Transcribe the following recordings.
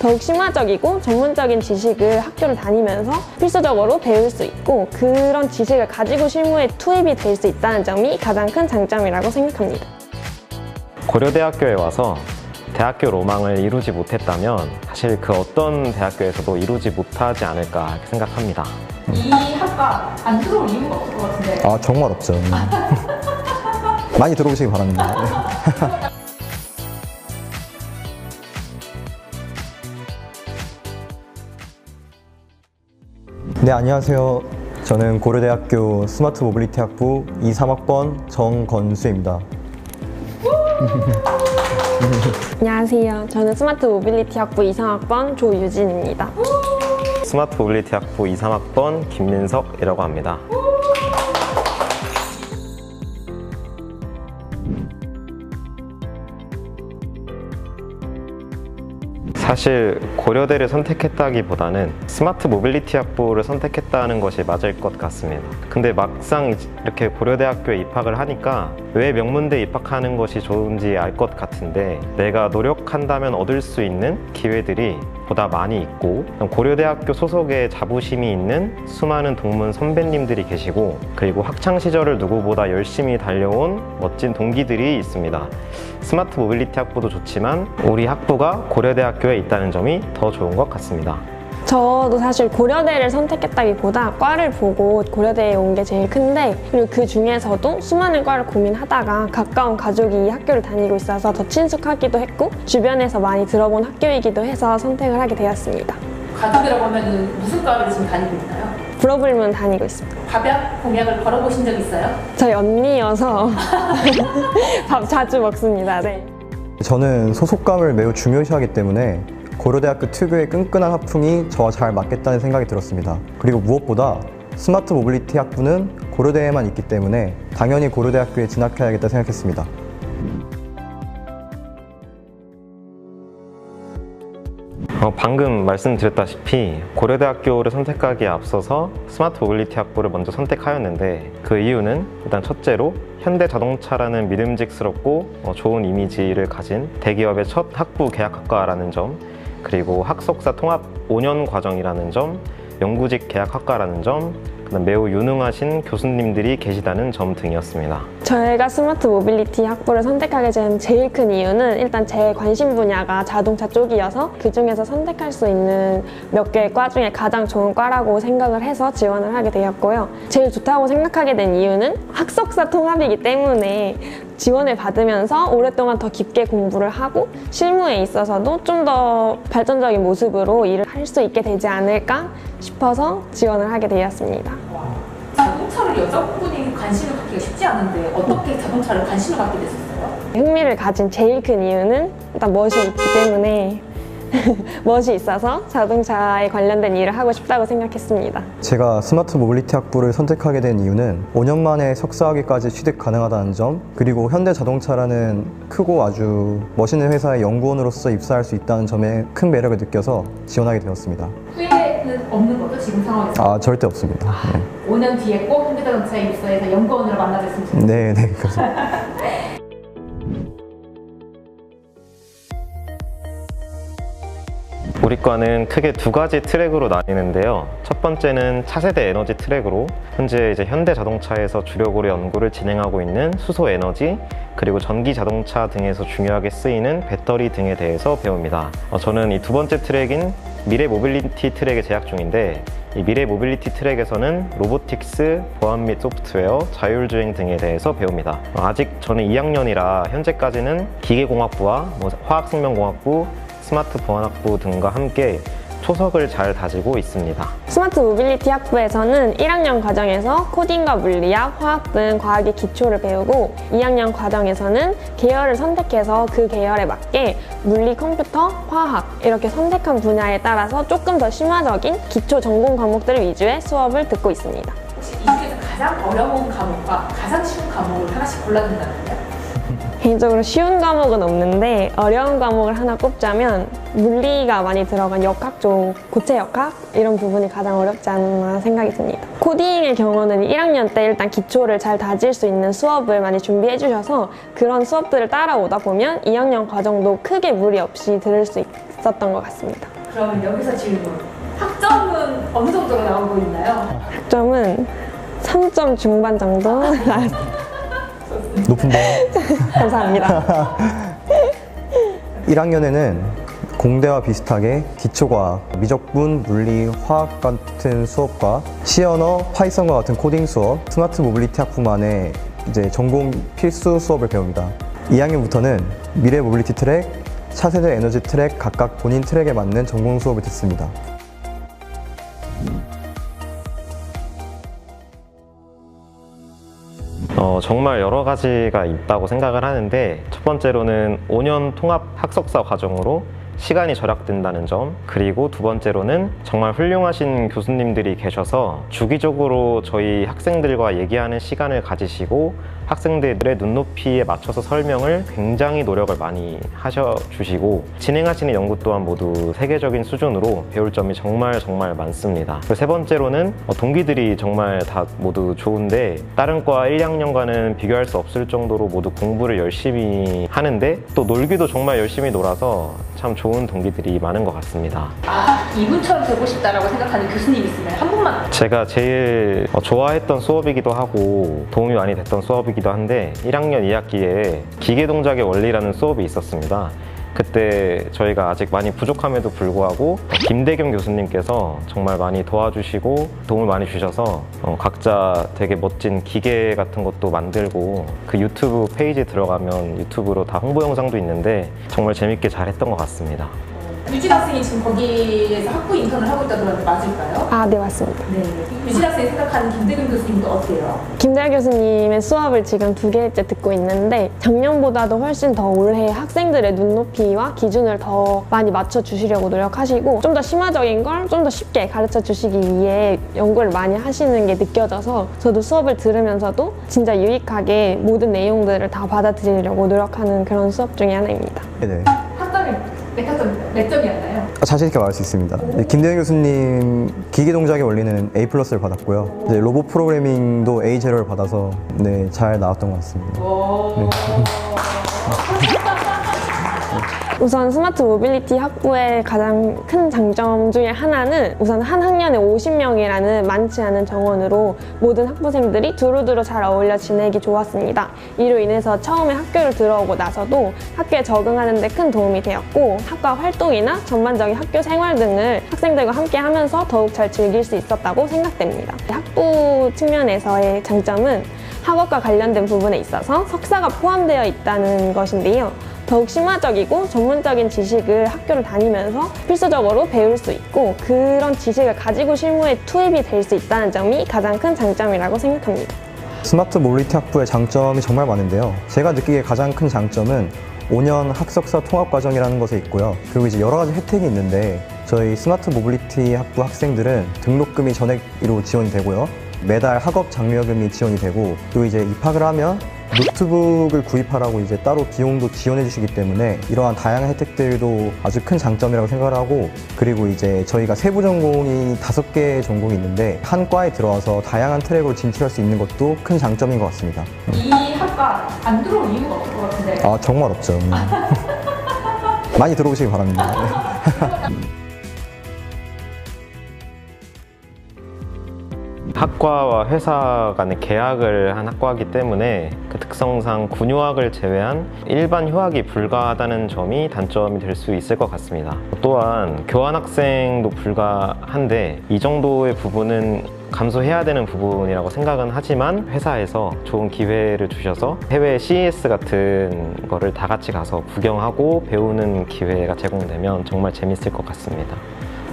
더욱 심화적이고 전문적인 지식을 학교를 다니면서 필수적으로 배울 수 있고 그런 지식을 가지고 실무에 투입이 될 수 있다는 점이 가장 큰 장점이라고 생각합니다. 고려대학교에 와서 대학교 로망을 이루지 못했다면 사실 그 어떤 대학교에서도 이루지 못하지 않을까 이렇게 생각합니다. 이 학과 안 들어올 이유가 없을 것 같은데. 아, 정말 없죠. 많이 들어오시기 바랍니다. 네, 안녕하세요. 저는 고려대학교 스마트 모빌리티 학부 23학번 정건수입니다. 안녕하세요. 저는 스마트 모빌리티 학부 23학번 조유진입니다. 스마트 모빌리티 학부 23학번 김민석이라고 합니다. 사실 고려대를 선택했다기보다는 스마트 모빌리티 학부를 선택했다는 것이 맞을 것 같습니다. 근데 막상 이렇게 고려대학교에 입학을 하니까 왜 명문대에 입학하는 것이 좋은지 알 것 같은데 내가 노력한다면 얻을 수 있는 기회들이 보다 많이 있고 고려대학교 소속에 자부심이 있는 수많은 동문 선배님들이 계시고 그리고 학창시절을 누구보다 열심히 달려온 멋진 동기들이 있습니다. 스마트 모빌리티 학부도 좋지만 우리 학부가 고려대학교에 있다는 점이 더 좋은 것 같습니다. 저도 사실 고려대를 선택했다기보다 과를 보고 고려대에 온 게 제일 큰데 그리고 그 중에서도 수많은 과를 고민하다가 가까운 가족이 이 학교를 다니고 있어서 더 친숙하기도 했고 주변에서 많이 들어본 학교이기도 해서 선택을 하게 되었습니다. 가족이라고 하면 무슨 과를 지금 다니고 있나요? 불어불문 다니고 있습니다. 밥약 공약을 걸어보신 적 있어요? 저희 언니여서 밥 자주 먹습니다. 네. 저는 소속감을 매우 중요시하기 때문에 고려대학교 특유의 끈끈한 학풍이 저와 잘 맞겠다는 생각이 들었습니다. 그리고 무엇보다 스마트 모빌리티 학부는 고려대에만 있기 때문에 당연히 고려대학교에 진학해야겠다 생각했습니다. 방금 말씀드렸다시피 고려대학교를 선택하기에 앞서서 스마트 모빌리티 학부를 먼저 선택하였는데 그 이유는 일단 첫째로 현대자동차라는 믿음직스럽고 좋은 이미지를 가진 대기업의 첫 학부 계약학과라는 점, 그리고 학속사 통합 5년 과정이라는 점, 영구직 계약학과라는 점, 매우 유능하신 교수님들이 계시다는 점 등이었습니다. 저희가 스마트 모빌리티 학부를 선택하게 된 제일 큰 이유는 일단 제 관심 분야가 자동차 쪽이어서 그 중에서 선택할 수 있는 몇 개의 과 중에 가장 좋은 과라고 생각을 해서 지원을 하게 되었고요. 제일 좋다고 생각하게 된 이유는 학속사 통합이기 때문에 지원을 받으면서 오랫동안 더 깊게 공부를 하고 실무에 있어서도 좀 더 발전적인 모습으로 일을 할 수 있게 되지 않을까 싶어서 지원을 하게 되었습니다. 자동차를 여자분이 관심을 갖기가 쉽지 않은데 어떻게 자동차를 관심을 갖게 됐었어요? 흥미를 가진 제일 큰 이유는 일단 멋이 있기 때문에 멋이 있어서 자동차에 관련된 일을 하고 싶다고 생각했습니다. 제가 스마트 모빌리티 학부를 선택하게 된 이유는 5년 만에 석사학위까지 취득 가능하다는 점, 그리고 현대자동차라는 크고 아주 멋있는 회사의 연구원으로서 입사할 수 있다는 점에 큰 매력을 느껴서 지원하게 되었습니다. 후회는 없는 거죠, 지금 상황에서? 아, 절대 없습니다. 네. 5년 뒤에 꼭 현대자동차에 입사해서 연구원으로 만나뵀으면 좋겠어요. 네, 그렇습니다. 우리 과는 크게 두 가지 트랙으로 나뉘는데요. 첫 번째는 차세대 에너지 트랙으로 현재 현대자동차에서 주력으로 연구를 진행하고 있는 수소에너지, 그리고 전기자동차 등에서 중요하게 쓰이는 배터리 등에 대해서 배웁니다. 저는 이 두 번째 트랙인 미래 모빌리티 트랙에 재학 중인데 이 미래 모빌리티 트랙에서는 로보틱스, 보안 및 소프트웨어, 자율주행 등에 대해서 배웁니다. 아직 저는 2학년이라 현재까지는 기계공학부와 화학생명공학부, 스마트 보안학부 등과 함께 초석을 잘 다지고 있습니다. 스마트 모빌리티 학부에서는 1학년 과정에서 코딩과 물리학, 화학 등 과학의 기초를 배우고 2학년 과정에서는 계열을 선택해서 그 계열에 맞게 물리, 컴퓨터, 화학 이렇게 선택한 분야에 따라서 조금 더 심화적인 기초 전공 과목들 위주의 수업을 듣고 있습니다. 혹시 이 중에서 가장 어려운 과목과 가장 쉬운 과목을 하나씩 골라준다면요? 개인적으로 쉬운 과목은 없는데 어려운 과목을 하나 꼽자면 물리가 많이 들어간 역학 쪽, 고체 역학 이런 부분이 가장 어렵지 않나 생각이 듭니다. 코딩의 경우는 1학년 때 일단 기초를 잘 다질 수 있는 수업을 많이 준비해 주셔서 그런 수업들을 따라오다 보면 2학년 과정도 크게 무리 없이 들을 수 있었던 것 같습니다. 그러면 여기서 질문. 학점은 어느 정도로 나오고 있나요? 학점은 3점 중반 정도 나왔습니다. 높은데요? 감사합니다. 1학년에는 공대와 비슷하게 기초과학, 미적분, 물리, 화학 같은 수업과 C 언어, 파이썬과 같은 코딩 수업, 스마트 모빌리티 학부만의 이제 전공 필수 수업을 배웁니다. 2학년부터는 미래 모빌리티 트랙, 차세대 에너지 트랙 각각 본인 트랙에 맞는 전공 수업을 듣습니다. 정말 여러 가지가 있다고 생각을 하는데 첫 번째로는 5년 통합 학석사 과정으로 시간이 절약된다는 점, 그리고 두 번째로는 정말 훌륭하신 교수님들이 계셔서 주기적으로 저희 학생들과 얘기하는 시간을 가지시고 학생들의 눈높이에 맞춰서 설명을 굉장히 노력을 많이 하셔주시고 진행하시는 연구 또한 모두 세계적인 수준으로 배울 점이 정말 많습니다. 그리고 세 번째로는 동기들이 정말 다 모두 좋은데 다른 과 1, 2학년과는 비교할 수 없을 정도로 모두 공부를 열심히 하는데 또 놀기도 정말 열심히 놀아서 참 좋은 동기들이 많은 것 같습니다. 이분처럼 되고 싶다라고 생각하는 교수님 있으면 한 분만. 제가 제일 좋아했던 수업이기도 하고 도움이 많이 됐던 수업이기도 한데 1학년 2학기에 기계동작의 원리라는 수업이 있었습니다. 그때 저희가 아직 많이 부족함에도 불구하고 김대겸 교수님께서 정말 많이 도와주시고 도움을 많이 주셔서 각자 되게 멋진 기계 같은 것도 만들고 그 유튜브 페이지에 들어가면 유튜브로 다 홍보 영상도 있는데 정말 재밌게 잘 했던 것 같습니다. 유진 학생이 지금 거기에서 학부 인턴을 하고 있다 들었는데 맞을까요? 네, 맞습니다. 네. 유진 학생이 생각하는 김대균 교수님도 어때요? 김대하 교수님의 수업을 지금 2개월째 듣고 있는데 작년보다도 훨씬 더 올해 학생들의 눈높이와 기준을 더 많이 맞춰주시려고 노력하시고 좀 더 심화적인 걸 좀 더 쉽게 가르쳐 주시기 위해 연구를 많이 하시는 게 느껴져서 저도 수업을 들으면서도 진짜 유익하게 모든 내용들을 다 받아들이려고 노력하는 그런 수업 중에 하나입니다. 네. 학점이 몇 점이었나요? 자신 있게 말할 수 있습니다. 김대현 교수님 기계 동작의 원리는 A+를 받았고요. 이제 로봇 프로그래밍도 A0를 받아서 잘 나왔던 것 같습니다. 우선 스마트 모빌리티 학부의 가장 큰 장점 중에 하나는 우선 한 학년에 50명이라는 많지 않은 정원으로 모든 학부생들이 두루두루 잘 어울려 지내기 좋았습니다. 이로 인해서 처음에 학교를 들어오고 나서도 학교에 적응하는 데 큰 도움이 되었고 학과 활동이나 전반적인 학교 생활 등을 학생들과 함께 하면서 더욱 잘 즐길 수 있었다고 생각됩니다. 학부 측면에서의 장점은 학업과 관련된 부분에 있어서 석사가 포함되어 있다는 것인데요. 더욱 심화적이고 전문적인 지식을 학교를 다니면서 필수적으로 배울 수 있고 그런 지식을 가지고 실무에 투입이 될 수 있다는 점이 가장 큰 장점이라고 생각합니다. 스마트 모빌리티 학부의 장점이 정말 많은데요. 제가 느끼기에 가장 큰 장점은 5년 학석사 통합과정이라는 것에 있고요. 그리고 이제 여러 가지 혜택이 있는데 저희 스마트 모빌리티 학부 학생들은 등록금이 전액으로 지원이 되고요. 매달 학업 장려금이 지원이 되고 또 이제 입학을 하면 노트북을 구입하라고 이제 따로 비용도 지원해 주시기 때문에 이러한 다양한 혜택들도 아주 큰 장점이라고 생각을 하고 그리고 이제 저희가 세부 전공이 5개 전공이 있는데 한 과에 들어와서 다양한 트랙으로 진출할 수 있는 것도 큰 장점인 것 같습니다. 이 학과 안 들어올 이유가 없을 것 같은데. 정말 없죠. 많이 들어오시기 바랍니다. 학과와 회사 간의 계약을 한 학과이기 때문에 그 특성상 군유학을 제외한 일반 휴학이 불가하다는 점이 단점이 될 수 있을 것 같습니다. 또한 교환학생도 불가한데 이 정도의 부분은 감수해야 되는 부분이라고 생각은 하지만 회사에서 좋은 기회를 주셔서 해외 CES 같은 거를 다 같이 가서 구경하고 배우는 기회가 제공되면 정말 재밌을 것 같습니다.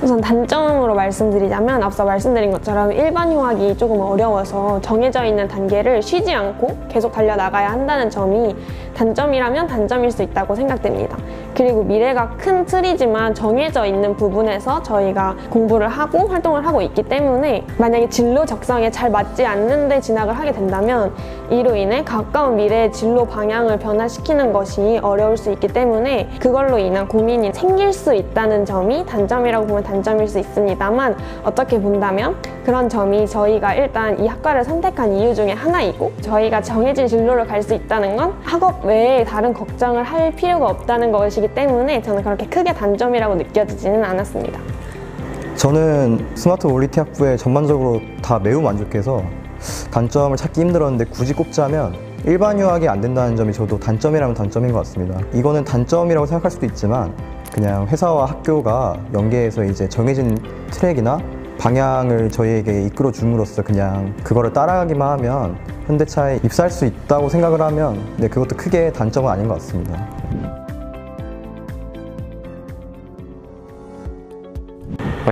우선 단점으로 말씀드리자면 앞서 말씀드린 것처럼 일반 휴학이 조금 어려워서 정해져 있는 단계를 쉬지 않고 계속 달려나가야 한다는 점이 단점이라면 단점일 수 있다고 생각됩니다. 그리고 미래가 큰 틀이지만 정해져 있는 부분에서 저희가 공부를 하고 활동을 하고 있기 때문에 만약에 진로 적성에 잘 맞지 않는데 진학을 하게 된다면 이로 인해 가까운 미래의 진로 방향을 변화시키는 것이 어려울 수 있기 때문에 그걸로 인한 고민이 생길 수 있다는 점이 단점이라고 보면 단점일 수 있습니다만 어떻게 본다면 그런 점이 저희가 일단 이 학과를 선택한 이유 중에 하나이고 저희가 정해진 진로를 갈 수 있다는 건 학업 외에 다른 걱정을 할 필요가 없다는 것이기 때문에 저는 그렇게 크게 단점이라고 느껴지지는 않았습니다. 저는 스마트 모빌리티 학부에 전반적으로 다 매우 만족해서 단점을 찾기 힘들었는데 굳이 꼽자면 일반 유학이 안 된다는 점이 저도 단점이라면 단점인 것 같습니다. 이거는 단점이라고 생각할 수도 있지만 그냥 회사와 학교가 연계해서 이제 정해진 트랙이나 방향을 저희에게 이끌어 줌으로써 그냥 그거를 따라가기만 하면 현대차에 입사할 수 있다고 생각을 하면 네, 그것도 크게 단점은 아닌 것 같습니다.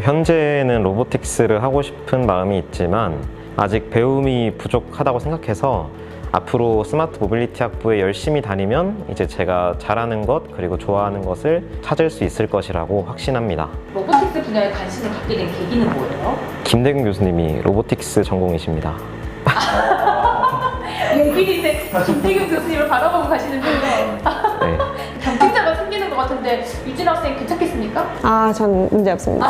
현재는 로보틱스를 하고 싶은 마음이 있지만 아직 배움이 부족하다고 생각해서 앞으로 스마트 모빌리티 학부에 열심히 다니면 이제 제가 잘하는 것 그리고 좋아하는 것을 찾을 수 있을 것이라고 확신합니다. 로보틱스 분야에 관심을 갖게 된 계기는 뭐예요? 김대근 교수님이 로보틱스 전공이십니다. 외길인데 김태균 교수님을 바라보고 가시는군요. 네. 경쟁자가 생기는 것 같은데 유진 학생 괜찮겠습니까? 아, 전 문제 없습니다.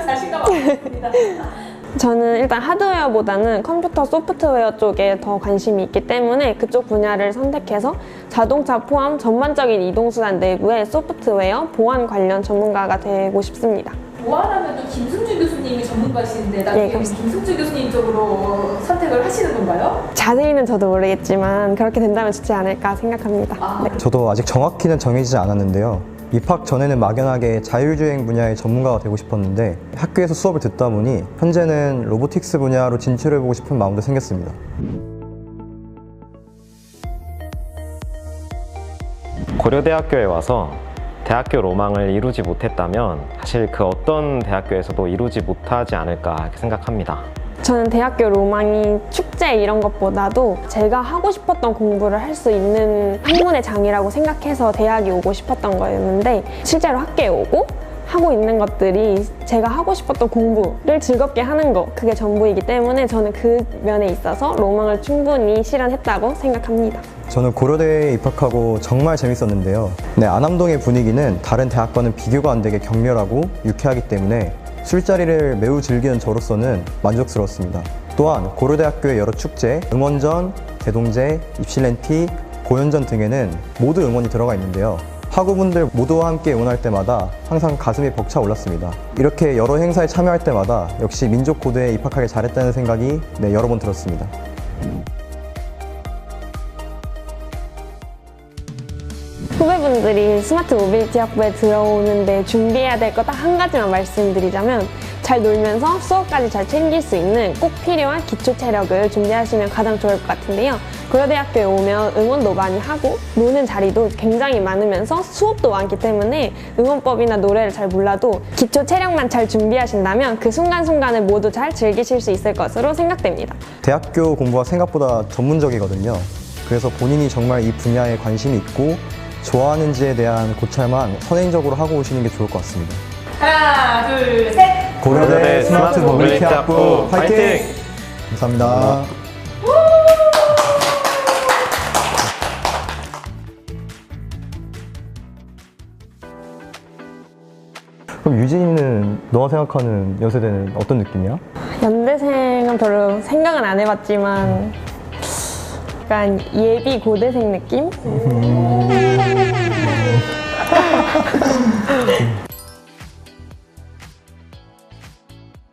자신감 없습니다. 저는 일단 하드웨어보다는 컴퓨터 소프트웨어 쪽에 더 관심이 있기 때문에 그쪽 분야를 선택해서 자동차 포함 전반적인 이동수단 내부의 소프트웨어, 보안 관련 전문가가 되고 싶습니다. 보안하면 또 김승주 교수님이 전문가이신데 나중에 그렇습니다. 김승주 교수님 쪽으로 선택을 하시는 건가요? 자세히는 저도 모르겠지만 그렇게 된다면 좋지 않을까 생각합니다. 네. 저도 아직 정확히는 정해지지 않았는데요. 입학 전에는 막연하게 자율주행 분야의 전문가가 되고 싶었는데 학교에서 수업을 듣다 보니 현재는 로보틱스 분야로 진출해보고 싶은 마음도 생겼습니다. 고려대학교에 와서 대학교 로망을 이루지 못했다면 사실 그 어떤 대학교에서도 이루지 못하지 않을까 이렇게 생각합니다. 저는 대학교 로망이 축제 이런 것보다도 제가 하고 싶었던 공부를 할 수 있는 학문의 장이라고 생각해서 대학에 오고 싶었던 거였는데 실제로 학교에 오고 하고 있는 것들이 제가 하고 싶었던 공부를 즐겁게 하는 거 그게 전부이기 때문에 저는 그 면에 있어서 로망을 충분히 실현했다고 생각합니다. 저는 고려대에 입학하고 정말 재밌었는데요. 네, 안암동의 분위기는 다른 대학과는 비교가 안 되게 격렬하고 유쾌하기 때문에 술자리를 매우 즐기는 저로서는 만족스러웠습니다. 또한 고려대학교의 여러 축제, 응원전, 대동제, 입실렌티, 고연전 등에는 모두 응원이 들어가 있는데요. 학우분들 모두와 함께 응원할 때마다 항상 가슴이 벅차 올랐습니다. 이렇게 여러 행사에 참여할 때마다 역시 민족고대에 입학하길 잘했다는 생각이 여러 번 들었습니다. 후배분들이 스마트 모빌리티 학부에 들어오는데 준비해야 될 거 딱 한 가지만 말씀드리자면 잘 놀면서 수업까지 잘 챙길 수 있는 꼭 필요한 기초 체력을 준비하시면 가장 좋을 것 같은데요. 고려대학교에 오면 응원도 많이 하고 노는 자리도 굉장히 많으면서 수업도 많기 때문에 응원법이나 노래를 잘 몰라도 기초 체력만 잘 준비하신다면 그 순간순간을 모두 잘 즐기실 수 있을 것으로 생각됩니다. 대학교 공부가 생각보다 전문적이거든요. 그래서 본인이 정말 이 분야에 관심이 있고 좋아하는지에 대한 고찰만 선행적으로 하고 오시는 게 좋을 것 같습니다. 하나, 둘, 셋! 고려대 스마트 모빌리티 학부 화이팅! 감사합니다. 그럼 유진이는 너가 생각하는 연세대는 어떤 느낌이야? 연대생은 별로 생각은 안 해봤지만 약간 예비 고대생 느낌?